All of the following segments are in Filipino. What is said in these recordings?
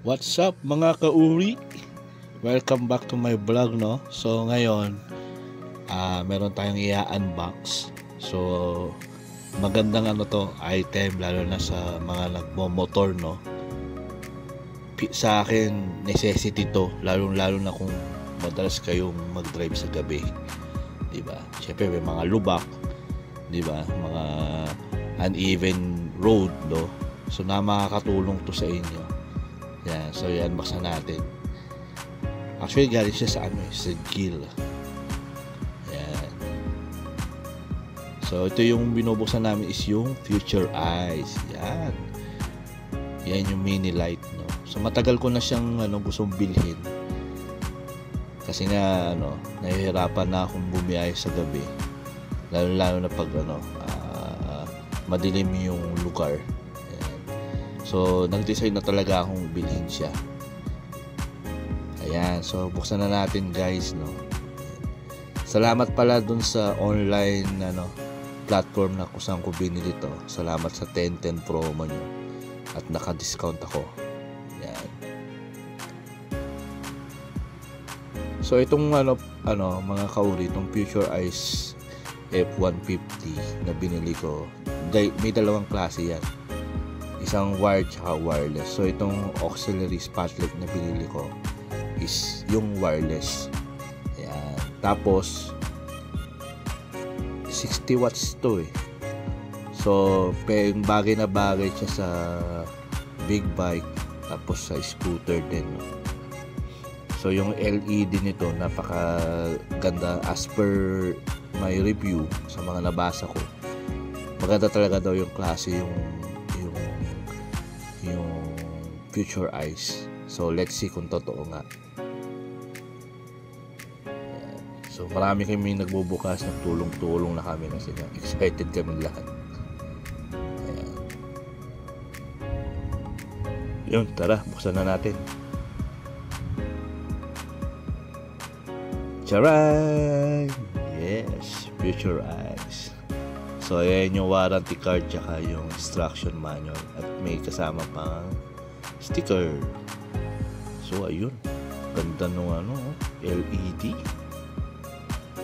What's up mga kauri? Welcome back to my vlog, no? So ngayon, meron tayong i-unbox. So magandang item lalo na sa mga nagmo-motor, no? Sa akin, necessity to, lalo na kung madalas kayong mag-drive sa gabi. 'Di ba? Syempre may mga lubak, 'di ba? Mga uneven road, no? So makakatulong to sa inyo. Yan, so yan, baksan natin. Actually, galing siya sa sa Gill. Yan. So, ito yung binubuksan namin is yung Future Eyes. Yan. Yan yung mini light, no. So, matagal ko na siyang gustong bilhin. Kasi nga, nahihirapan na akong bumiyahe sa gabi. Lalo na pag, madilim yung lugar. So, nag-decide na talaga akong bilhin siya. Ayan, so buksan na natin, guys, no. Salamat pala dun sa online platform na kung saan ko binili to. Salamat sa 10/10 promo nyo at naka-discount ako. Ayan. So itong mga kauri, itong Future Eyes F150 na binili ko, may dalawang klase yan. Isang wired at wireless. So itong auxiliary spotlight na binili ko is yung wireless. Ayan. Tapos 60 watts to eh. So bagay na bagay siya sa big bike tapos sa scooter din, no? So yung LED nito napaka ganda as per my review sa mga nabasa ko. Maganda talaga daw yung klase yung Future Eyes. So let's see kung totoo nga. Ayan. So marami kami nagbubukas, nagtulong-tulong na kami kasi excited kami lahat. Ayan. Yun, tara, buksan na natin. Charan! Yes, Future Eyes. So ayan yung warranty card tsaka yung instruction manual at may kasama pang sticker. So ayun, ganda nung LED.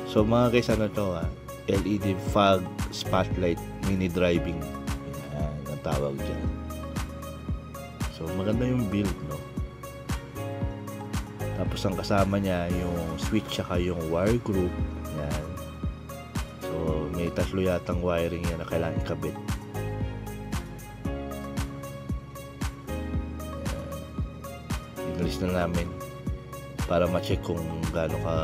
So mga guys, to LED fog spotlight mini driving. Yan ang tawag dyan. So maganda yung build, no. Tapos ang kasama niya yung switch saka yung wire group. Yan. So may tatlo yatang wiring yan na kailangan ikabit. Inalis na namin para ma-check kung gaano ka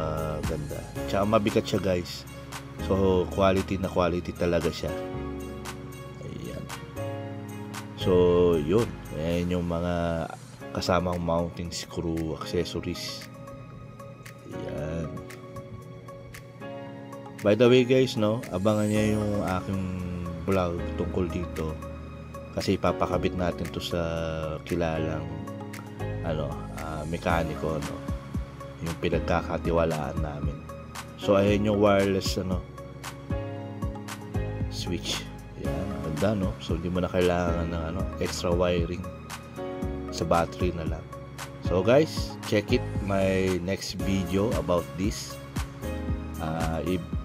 ganda. Tsaka mabigat siya, guys. So quality na quality talaga siya. Ayan. So yun, ayan yung mga kasamang mounting screw accessories. Ayan. By the way, guys, no, abangan niya yung aking vlog tungkol dito kasi ipapakabit natin to sa kilalang mekaniko, no, yung pinagkakatiwalaan namin. So ayan yung wireless switch. Ayan, ganda, no. So hindi mo na kailangan ng extra wiring, sa battery na lang. So guys, check it my next video about this.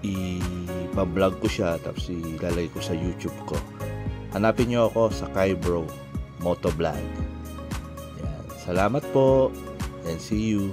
Ipa-vlog ko siya tapos ilalagay ko sa YouTube ko. Hanapin nyo ako sa Kaibro Motovlog. Yan. Salamat po and see you.